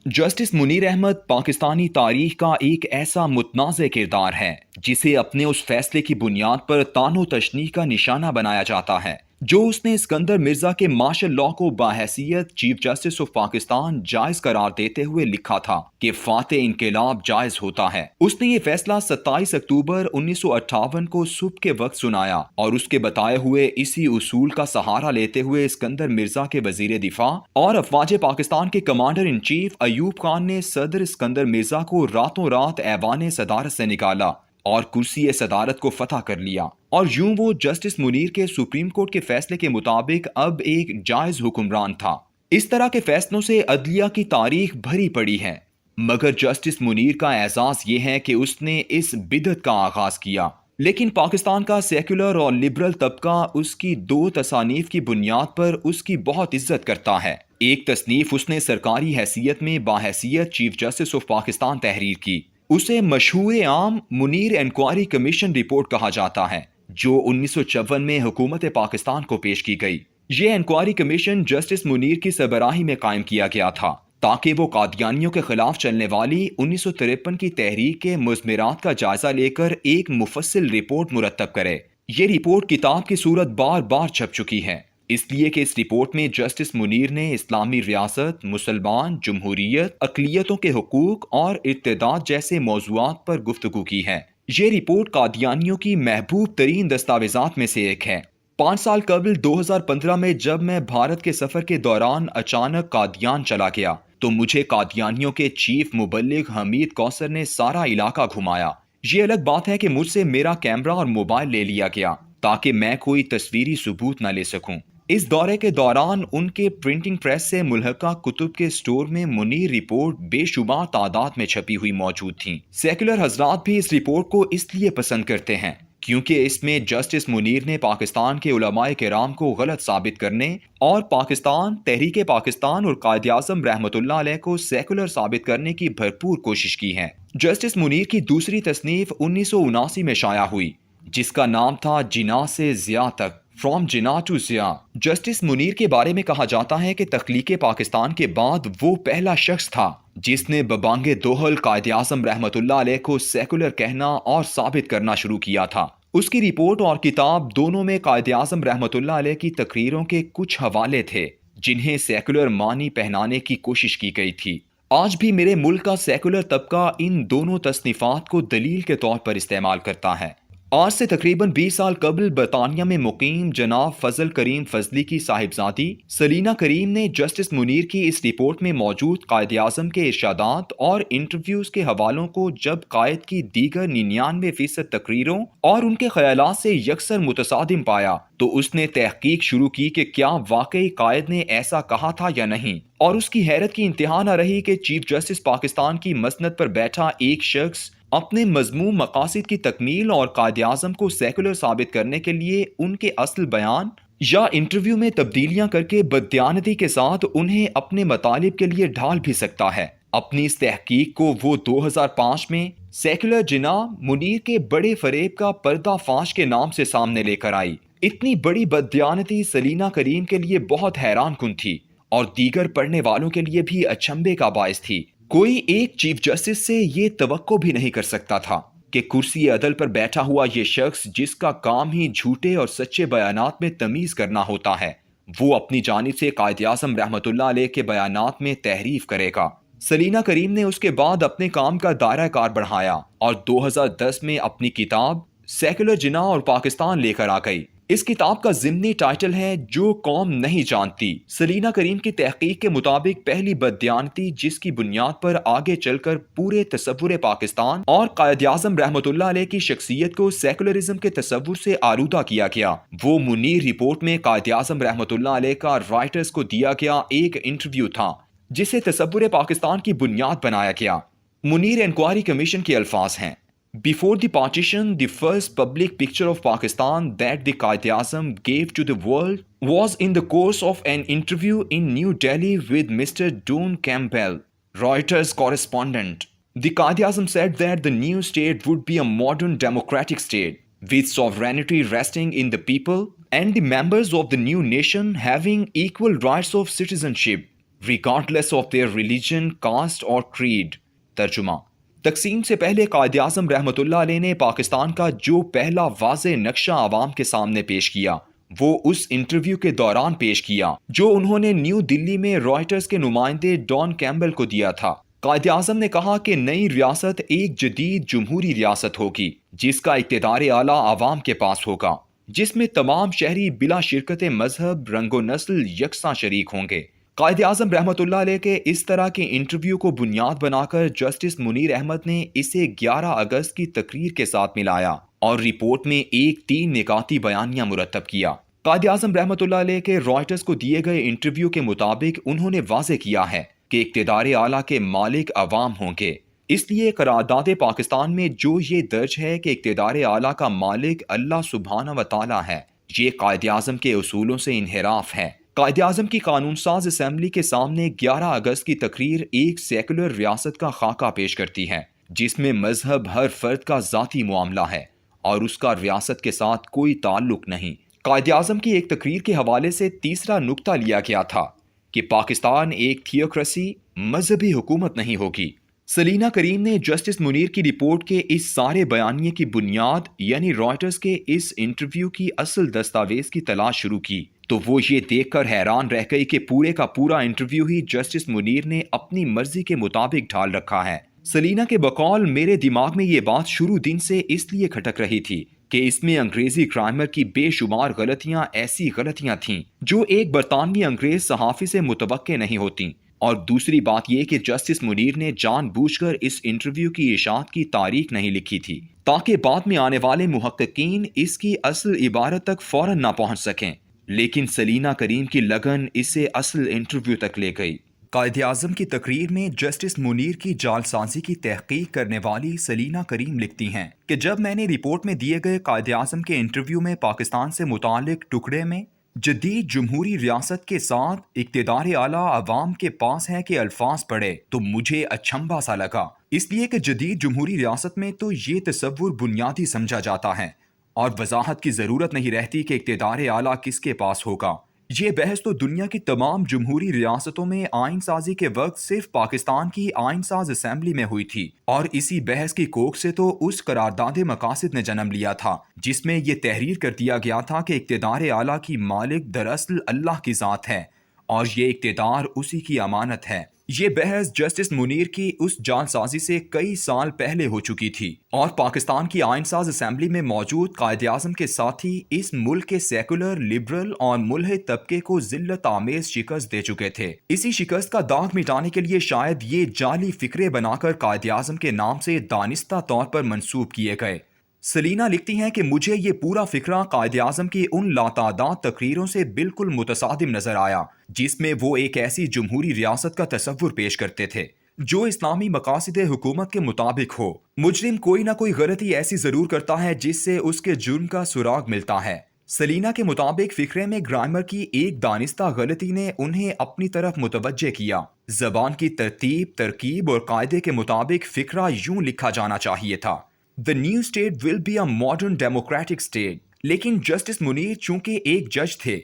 Justice Munir Ahmad Pakistani तारीख का एक ऐसा मुतनाज़ किरदार है जिसे अपने उस फैसले की बुनियाद पर तानो तशनीह का निशाना बनाया जाता है जो उसने सिकंदर मिर्जा के मार्शल लॉ को बाहैसियत चीफ जस्टिस ऑफ पाकिस्तान जायज करार देते हुए लिखा था कि फाते इनकलाब जायज होता है। उसने ये फैसला 27 अक्टूबर 1958 को सुबह के वक्त सुनाया और उसके बताए हुए इसी उसूल का सहारा लेते हुए सिकंदर मिर्जा के वजीर दिफा और अफवाज पाकिस्तान के commander in chief Ayub Khan ने सदर सिकंदर मिर्जा को रातों रात ऐवान सदारत से निकाला और कुर्सी सदारत को फतह कर लिया और यूं वो जस्टिस मुनीर के सुप्रीम कोर्ट के फैसले के मुताबिक अब एक जायज हुक्मरान था। इस तरह के फैसलों से अदलिया की तारीख भरी पड़ी है, मगर जस्टिस मुनीर का एहसास ये है कि उसने इस बिदत का आगाज किया। लेकिन पाकिस्तान का सेक्युलर और लिबरल तबका उसकी दो तसानीफ की बुनियाद पर उसकी बहुत इज्जत करता है। एक तसनीफ उसने सरकारी हैसियत में बाहैसियत चीफ जस्टिस ऑफ पाकिस्तान तहरीर की। उसे मशहूर आम मुनीर इंक्वायरी कमीशन रिपोर्ट कहा जाता है जो 1954 में हुकूमत पाकिस्तान को पेश की गई। ये इंक्वायरी कमीशन जस्टिस मुनीर की सरबराही में कायम किया गया था ताकि वो कादियानियों के खिलाफ चलने वाली 1953 की तहरीक के मुज़मिरात का जायजा लेकर एक मुफस्सिल रिपोर्ट मुरतब करे। ये रिपोर्ट किताब की सूरत बार बार छप चुकी है, इसलिए कि इस रिपोर्ट में जस्टिस मुनीर ने इस्लामी रियासत, मुसलमान, जमहूरियत, अक़लियतों के हुकूक और इर्तिदाद जैसे मौज़ूआत पर गुफ्तगू की है। ये रिपोर्ट कादियानियों की महबूब तरीन दस्तावेजात में से एक है। 5 साल कबल 2015 में जब मैं भारत के सफ़र के दौरान अचानक कादियान चला गया तो मुझे कादियानियों के चीफ मुबल्लिग हमीद कौसर ने सारा इलाका घुमाया। ये अलग बात है कि मुझसे मेरा कैमरा और मोबाइल ले लिया गया ताकि मैं कोई तस्वीरी सबूत न ले सकूं। इस दौरे के दौरान उनके प्रिंटिंग प्रेस से मुल्हका कुतुब के स्टोर में मुनीर रिपोर्ट बेशुमार तादाद में छपी हुई मौजूद थी। सेकुलर हजरात भी इस रिपोर्ट को इसलिए पसंद करते हैं क्योंकि इसमें जस्टिस मुनीर ने पाकिस्तान के उलमाए किराम को गलत साबित करने और पाकिस्तान, तहरीक पाकिस्तान और कायद-ए-आज़म रहमतुल्लाह अलैह को सेकुलर साबित करने की भरपूर कोशिश की है। जस्टिस मुनीर की दूसरी तसनीफ 1979 में शाया हुई जिसका नाम था जिना से ज़िया तक, from Jinnah to Zia. Justice Munir के बारे में कहा जाता है कि तख्लीक पाकिस्तान के बाद वो पहला शख्स था जिसने बबांगे दोहल कायद-ए-आज़म रहमतुल्लाह अलैह को सेकुलर कहना और साबित करना शुरू किया था। उसकी रिपोर्ट और किताब दोनों में कायद-ए-आज़म रहमतुल्लाह अलैह की तकरीरों के कुछ हवाले थे जिन्हें सेकुलर मानी पहनाने की कोशिश की गई थी। आज भी मेरे मुल्क का सेकुलर तबका इन दोनों तसनीफात को दलील के तौर पर इस्तेमाल करता है। आज से तकरीबन 20 साल कबल बरतानिया में मुकीम जनाब फजल करीम फजली की साहिबजादी सलीना करीम ने जस्टिस मुनीर की इस रिपोर्ट में मौजूद कायद-ए-आज़म के इरशादात और इंटरव्यूज के हवालों को जब कायद की दीगर 99% तकरीरों और उनके ख्यालात से यकसर मुतसादिम पाया तो उसने तहकीक शुरू की कि क्या वाकई कायद ने ऐसा कहा था या नहीं। और उसकी हैरत की इंतहा न रही कि चीफ जस्टिस पाकिस्तान की मसनद पर बैठा एक शख्स अपने मजमूम मकासद की तकमील और कायद-ए-आज़म को सेकुलर साबित करने के लिए उनके असल बयान या इंटरव्यू में तब्दीलियां करके बददियानती के साथ उन्हें अपने मतालिब के लिए ढाल भी सकता है। अपनी इस तहकीक को वो 2005 में सेकुलर जिना मुनीर के बड़े फरेब का पर्दाफाश के नाम से सामने लेकर आई। इतनी बड़ी बददियानती सलीना करीम के लिए बहुत हैरान कुन थी और दीगर पढ़ने वालों के लिए भी अचंभे का बायस थी। कोई एक चीफ जस्टिस से ये तवक्को भी नहीं कर सकता था कि कुर्सी अदल पर बैठा हुआ ये शख्स जिसका काम ही झूठे और सच्चे बयानात में तमीज करना होता है, वो अपनी जानिब से कायद-ए-आज़म रहमतुल्लाह अलैह के बयानात में तहरीफ करेगा। सलीना करीम ने उसके बाद अपने काम का दायरा कार बढ़ाया और 2010 में अपनी किताब सेकुलर जिना और पाकिस्तान लेकर आ गई। इस किताब का ज़िम्नी टाइटल है जो कौम नहीं जानती। सलीना करीम की तहकीक के मुताबिक पहली बददियानती जिसकी बुनियाद पर आगे चलकर पूरे तसव्वुर पाकिस्तान और कायद-ए-आज़म रहमतुल्लाह अलैह की शख्सियत को सेकुलरिज्म के तसव्वुर से आलूदा किया गया, वो मुनीर रिपोर्ट में कायद-ए-आज़म रहमतुल्लाह अलैह का राइटर्स को दिया गया एक इंटरव्यू था जिसे तसव्वुर पाकिस्तान की बुनियाद बनाया गया। मुनीर इंक्वायरी कमीशन के अल्फाज हैं, Before the partition, the first public picture of Pakistan that the Quaid-e-Azam gave to the world was in the course of an interview in New Delhi with Mr. Don Campbell, Reuters correspondent. The Quaid-e-Azam said that the new state would be a modern democratic state, with sovereignty resting in the people and the members of the new nation having equal rights of citizenship. regardless of their religion, caste or creed. तर्जुमा: तकसीम से पहले कायद आज़म रहमतुल्लाह अलैह ने पाकिस्तान का जो पहला वाज़े नक्शा आवाम के सामने पेश किया वो उस इंटरव्यू के दौरान पेश किया जो उन्होंने न्यू दिल्ली में रॉयटर्स के नुमाइंदे डॉन कैम्बल को दिया था। कायद आज़म ने कहा कि नई रियासत एक जदीद जमहूरी रियासत होगी जिसका इक़्तिदार आला आवाम के पास होगा, जिसमें तमाम शहरी बिला शिरकत मजहब रंगो नस्ल यकसा शरीक होंगे। कायद आज़म रहमतुल्लाह अलैह के इस तरह के इंटरव्यू को बुनियाद बनाकर जस्टिस मुनीर अहमद ने इसे 11 अगस्त की तकरीर के साथ मिलाया और रिपोर्ट में एक 3 निकाती बयानिया मुरतब किया। कायद आज़म रहमतुल्लाह अलैह के रॉयटर्स को दिए गए इंटरव्यू के मुताबिक उन्होंने वाज़े किया है कि इक़्तिदार आला के मालिक अवाम होंगे। इसलिए करारदाद पाकिस्तान में जो ये दर्ज है कि इक़्तिदार आला का मालिक अल्लाह सुब्हाना व तआला है, ये कायद आज़म के उसूलों से इन्हिराफ है। कायद आज़म की कानून साज असम्बली के सामने 11 अगस्त की तकरीर एक सेकुलर रियासत का खाका पेश करती है जिसमें मजहब हर फर्द का ज़ाती मामला है और उसका रियासत के साथ कोई ताल्लुक नहीं। कायद आज़म की एक तकरीर के हवाले से तीसरा नुक्ता लिया गया था कि पाकिस्तान एक थियोक्रेसी मजहबी हुकूमत नहीं होगी। सलीना करीम ने जस्टिस मुनीर की रिपोर्ट के इस सारे बयानिए की बुनियाद यानी रॉयटर्स के इस इंटरव्यू की असल दस्तावेज की तलाश शुरू की तो वो ये देखकर हैरान रह गई कि पूरे का पूरा इंटरव्यू ही जस्टिस मुनीर ने अपनी मर्जी के मुताबिक ढाल रखा है। सलीना के बकौल मेरे दिमाग में ये बात शुरू दिन से इसलिए खटक रही थी कि इसमें अंग्रेजी ग्रामर की बेशुमार गलतियां ऐसी गलतियां थीं जो एक बरतानवी अंग्रेज सहाफ़ी से मुतवक्के नहीं होती, और दूसरी बात यह कि जस्टिस मुनीर ने जानबूझकर इस इंटरव्यू की इशाअत की तारीख नहीं लिखी थी ताकि बाद में आने वाले मुहक्किकीन इसकी असल इबारत तक फौरन ना पहुंच सकें, लेकिन सलीना करीम की लगन इसे असल इंटरव्यू तक ले गई। कायद आज़म की तकरीर में जस्टिस मुनीर की जालसाजी की तहकीक करने वाली सलीना करीम लिखती हैं कि जब मैंने रिपोर्ट में दिए गए कायद आज़म के इंटरव्यू में पाकिस्तान से मुतालिक टुकड़े में जदीद जमहूरी रियासत के साथ इक़्तिदार आला अवाम के पास है कि अल्फाज पढ़े तो मुझे अचंभा सा लगा, इसलिए कि जदीद जमहूरी रियासत में तो ये तसव्वुर बुनियादी समझा जाता है और वजाहत की ज़रूरत नहीं रहती कि इक़्तिदार आला किसके पास होगा। ये बहस तो दुनिया की तमाम जमहूरी रियासतों में आइन साजी के वक्त सिर्फ पाकिस्तान की आइन साज असम्बली में हुई थी, और इसी बहस की कोख से तो उस करारदाद मकासिद ने जन्म लिया था जिसमें यह तहरीर कर दिया गया था कि इक़्तिदार आला की मालिक दरअसल अल्लाह की ज़ात है और ये इक़्तिदार उसी की अमानत है। ये बहस जस्टिस मुनीर की उस जालसाजी से कई साल पहले हो चुकी थी और पाकिस्तान की आइन साज असम्बली में मौजूद कायद आज़म के साथी इस मुल्क के सेकुलर लिबरल और मुल्हिद तबके को जिल्लत आमेज शिकस्त दे चुके थे। इसी शिकस्त का दाग मिटाने के लिए शायद ये जाली फिक्रे बनाकर कायद आज़म के नाम से दानिस्ता तौर पर मंसूब किए गए। सलीना लिखती हैं कि मुझे ये पूरा फिक्रा कायद आज़म की उन लातादाद तकरीरों से बिल्कुल मुतसादिम नजर आया जिसमें वो एक ऐसी जमहूरी रियासत का तसव्वुर पेश करते थे जो इस्लामी मकासिद हुकूमत के मुताबिक हो। मुजरिम कोई ना कोई गलती ऐसी जरूर करता है जिससे उसके जुर्म का सुराग मिलता है। सलीना के मुताबिक फिक्रे में ग्रामर की एक दानिस्ता गलती ने उन्हें अपनी तरफ मुतवज्जे किया। जबान की तरतीब, तरकीब और कायदे के मुताबिक फिक्रा यूं लिखा जाना चाहिए था: The new state will be a modern democratic state। लेकिन जस्टिस मुनीर चूंकि एक जज थे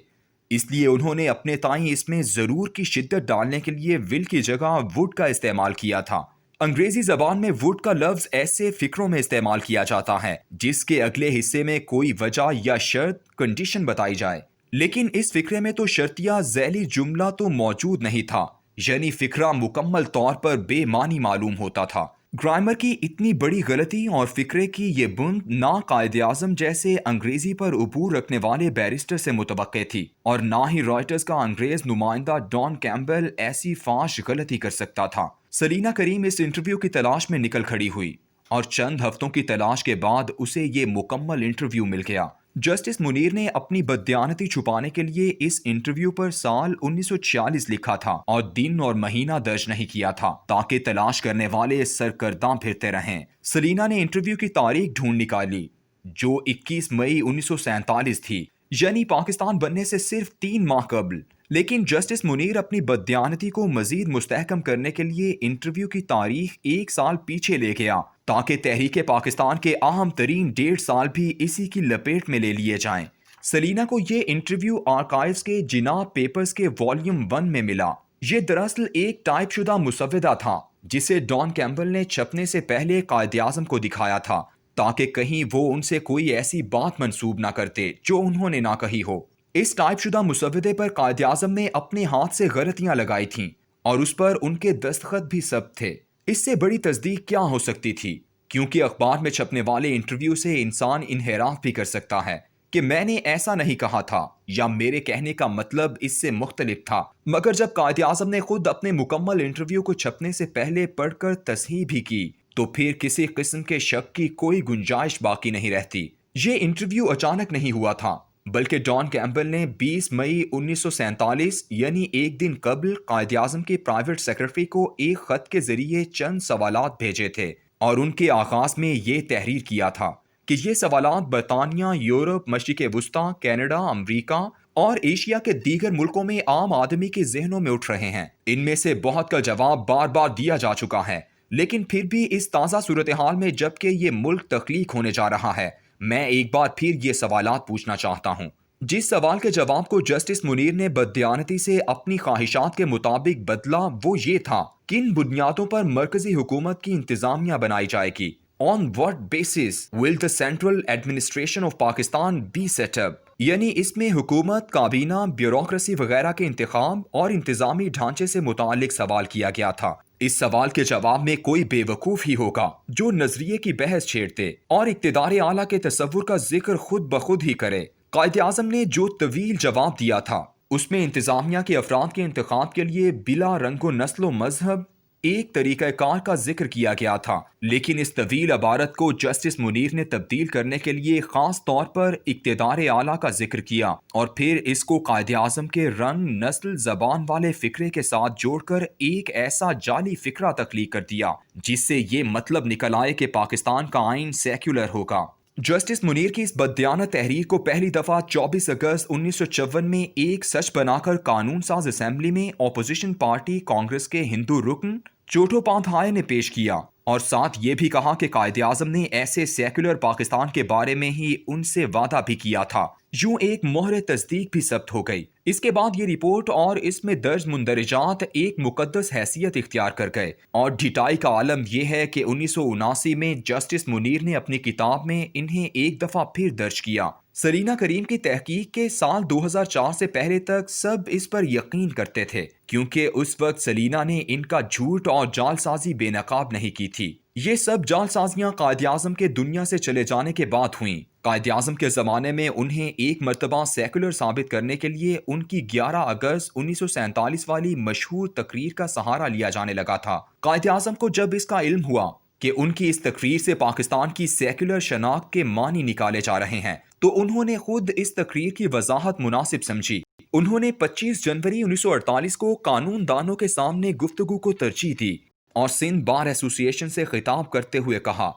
इसलिए उन्होंने अपने ताईं इसमें जरूर की शिद्दत डालने के लिए विल की जगह वुड का इस्तेमाल किया था। अंग्रेजी जबान में वुड का लफ्ज ऐसे फिक्रों में इस्तेमाल किया जाता है जिसके अगले हिस्से में कोई वजह या शर्त कंडीशन बताई जाए, लेकिन इस फिक्रे में तो शर्तिया ज़ैली जुमला तो मौजूद नहीं था, यानी फिक्रा मुकम्मल तौर पर बेमानी मालूम होता था। ग्रामर की इतनी बड़ी गलती और फिक्रे की ये बुंद ना कायद आज़म जैसे अंग्रेजी पर उबूर रखने वाले बैरिस्टर से मुतवक्के थी और ना ही रॉयटर्स का अंग्रेज नुमाइंदा डॉन कैम्बल ऐसी फाश गलती कर सकता था। सलीना करीम इस इंटरव्यू की तलाश में निकल खड़ी हुई और चंद हफ्तों की तलाश के बाद उसे ये मुकम्मल इंटरव्यू मिल गया। जस्टिस मुनीर ने अपनी बददियानती छुपाने के लिए इस इंटरव्यू पर साल 1946 लिखा था और दिन और महीना दर्ज नहीं किया था ताकि तलाश करने वाले सरकर्दां फिरते रहें। सलीना ने इंटरव्यू की तारीख ढूंढ निकाली जो 21 मई 1947 थी, यानी पाकिस्तान बनने से सिर्फ 3 माह कबल। लेकिन जस्टिस मुनीर अपनी बददियानती को मजीद मुस्तहकम करने के लिए इंटरव्यू की तारीख 1 साल पीछे ले गया ताकि तहरीक पाकिस्तान के अहम तरीन 1.5 साल भी इसी की लपेट में ले लिए जाएं। सलीना को ये इंटरव्यू आर्काइव्स के जिनाब पेपर्स के वॉल्यूम 1 में मिला یہ دراصل ایک ٹائپ شدہ مسودہ تھا جسے ڈان کیمبل نے چھپنے سے پہلے قائد اعظم کو دکھایا تھا تاکہ کہیں وہ ان سے کوئی ایسی بات منسوب نہ کرتے جو انہوں نے نہ کہی ہو۔ اس ٹائپ شدہ مسودے پر قائد اعظم نے اپنے ہاتھ سے غلطیاں لگائی تھیں اور اس پر ان کے دستخط بھی ثبت تھے۔ اس سے بڑی تصدیق کیا ہو سکتی تھی؟ کیونکہ اخبار میں چھپنے والے انٹرویو سے انسان انحراف بھی کر سکتا ہے کہ میں نے ایسا نہیں کہا تھا یا میرے کہنے کا مطلب اس سے مختلف تھا، مگر جب قائد اعظم نے خود اپنے مکمل انٹرویو کو چھپنے سے پہلے پڑھ کر تصحیح بھی کی تو پھر کسی قسم کے شک کی کوئی گنجائش باقی نہیں رہتی۔ یہ انٹرویو اچانک نہیں ہوا تھا بلکہ ڈان کیمبل نے 20 مئی 1947 یعنی ایک دن قبل قائد اعظم کے پرائیویٹ سیکرٹری کو ایک خط کے ذریعے چند سوالات بھیجے تھے اور ان کے آغاز میں یہ تحریر کیا تھا کہ یہ سوالات برطانیہ، یورپ، مشرق وسطیٰ، کینیڈا، امریکہ اور ایشیا کے دیگر ملکوں میں عام آدمی کے ذہنوں میں اٹھ رہے ہیں۔ ان میں سے بہت کا جواب بار بار دیا جا چکا ہے، لیکن پھر بھی اس تازہ صورتحال میں جبکہ یہ ملک تخلیق ہونے جا رہا ہے، میں ایک بار پھر یہ سوالات پوچھنا چاہتا ہوں۔ جس سوال کے جواب کو جسٹس منیر نے بددیانتی سے اپنی خواہشات کے مطابق بدلا وہ یہ تھا، کن بنیادوں پر مرکزی حکومت کی انتظامیہ بنائی جائے گی؟ On what basis will the central administration of Pakistan be set up؟ یعنی اس میں حکومت، کابینہ، بیوروکریسی وغیرہ کے انتخاب اور انتظامی ڈھانچے سے متعلق سوال کیا گیا تھا۔ اس سوال کے جواب میں کوئی بے وقوف ہی ہوگا جو نظریے کی بحث چھیڑتے اور اقتدار اعلیٰ کے تصور کا ذکر خود بخود ہی کرے۔ قائد اعظم نے جو طویل جواب دیا تھا اس میں انتظامیہ کے افراد کے انتخاب کے لیے بلا رنگ و نسل و مذہب ایک طریقہ کار کا ذکر کیا گیا تھا، لیکن اس طویل عبارت کو جسٹس منیر نے تبدیل کرنے کے لیے خاص طور پر اقتدار اعلیٰ کا ذکر کیا اور پھر اس کو قائد اعظم کے رنگ، نسل، زبان والے فکرے کے ساتھ جوڑ کر ایک ایسا جعلی فکرہ تخلیق کر دیا جس سے یہ مطلب نکل آئے کہ پاکستان کا آئین سیکولر ہوگا۔ جسٹس منیر کی اس بددیانہ تحریر کو پہلی دفعہ 24 اگست 1954 میں ایک سچ بنا کر قانون ساز اسمبلی میں اپوزیشن پارٹی کانگریس کے ہندو رکن چوٹوپادھیائے نے پیش کیا اور ساتھ یہ بھی کہا کہ قائد اعظم نے ایسے سیکولر پاکستان کے بارے میں ہی ان سے وعدہ بھی کیا تھا۔ یوں ایک مہر تصدیق بھی ثبت ہو گئی۔ اس کے بعد یہ رپورٹ اور اس میں درج مندرجات ایک مقدس حیثیت اختیار کر گئے اور ڈھٹائی کا عالم یہ ہے کہ 1979 میں جسٹس منیر نے اپنی کتاب میں انہیں ایک دفعہ پھر درج کیا۔ سرینا کریم کی تحقیق کے سال 2004 سے پہلے تک سب اس پر یقین کرتے تھے کیونکہ اس وقت سلینا نے ان کا جھوٹ اور جعل سازی بے نقاب نہیں کی تھی۔ یہ سب جعل سازیاں قائد اعظم کے دنیا سے چلے جانے کے بعد ہوئیں۔ قائد اعظم کے زمانے میں انہیں ایک مرتبہ سیکولر ثابت کرنے کے لیے ان کی 11 اگست 1947 والی مشہور تقریر کا سہارا لیا جانے لگا تھا۔ قائد اعظم کو جب اس کا علم ہوا کہ ان کی اس تقریر سے پاکستان کی سیکولر شناخت کے معنی نکالے جا رہے ہیں تو انہوں نے خود اس تقریر کی وضاحت مناسب سمجھی۔ انہوں نے 25 جنوری 1948 کو قانون دانوں کے سامنے گفتگو کو ترجیح دی اور سندھ بار ایسوسی ایشن سے خطاب کرتے ہوئے کہا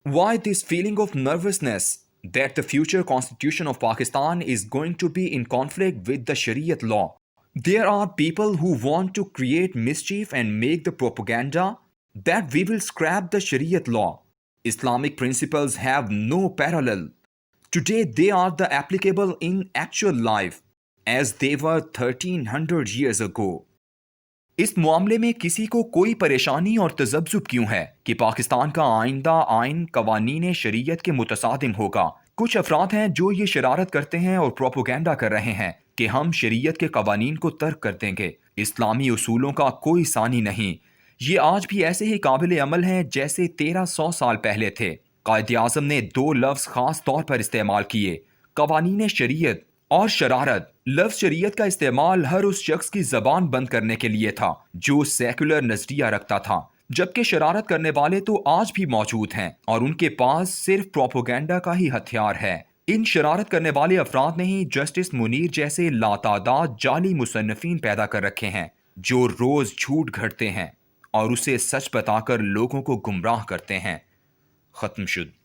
Why this feeling of nervousness that the future constitution of Pakistan is going to be in conflict with the Shariat law? There are people who want to create mischief and make the propaganda that we will scrap the Shariat law. Islamic principles have no parallel. Today they are the applicable in actual life as they were 1300 years ago. اس معاملے میں کسی کو کوئی پریشانی اور تذبذب کیوں ہے کہ پاکستان کا آئندہ آئین قوانین شریعت کے متصادم ہوگا؟ کچھ افراد ہیں جو یہ شرارت کرتے ہیں اور پروپیگنڈا کر رہے ہیں کہ ہم شریعت کے قوانین کو ترک کر دیں گے۔ اسلامی اصولوں کا کوئی ثانی نہیں۔ یہ آج بھی ایسے ہی قابل عمل ہیں جیسے 1300 سال پہلے تھے۔ قائد اعظم نے 2 لفظ خاص طور پر استعمال کیے، قوانین شریعت اور شرارت۔ لفظ شریعت کا استعمال ہر اس شخص کی زبان بند کرنے کے لیے تھا جو سیکولر نظریہ رکھتا تھا، جبکہ شرارت کرنے والے تو آج بھی موجود ہیں اور ان کے پاس صرف پروپیگنڈا کا ہی ہتھیار ہے۔ ان شرارت کرنے والے افراد نے ہی جسٹس منیر جیسے لاتعداد جعلی مصنفین پیدا کر رکھے ہیں جو روز جھوٹ گھڑتے ہیں اور اسے سچ بتا کر لوگوں کو گمراہ کرتے ہیں۔ ختم شد۔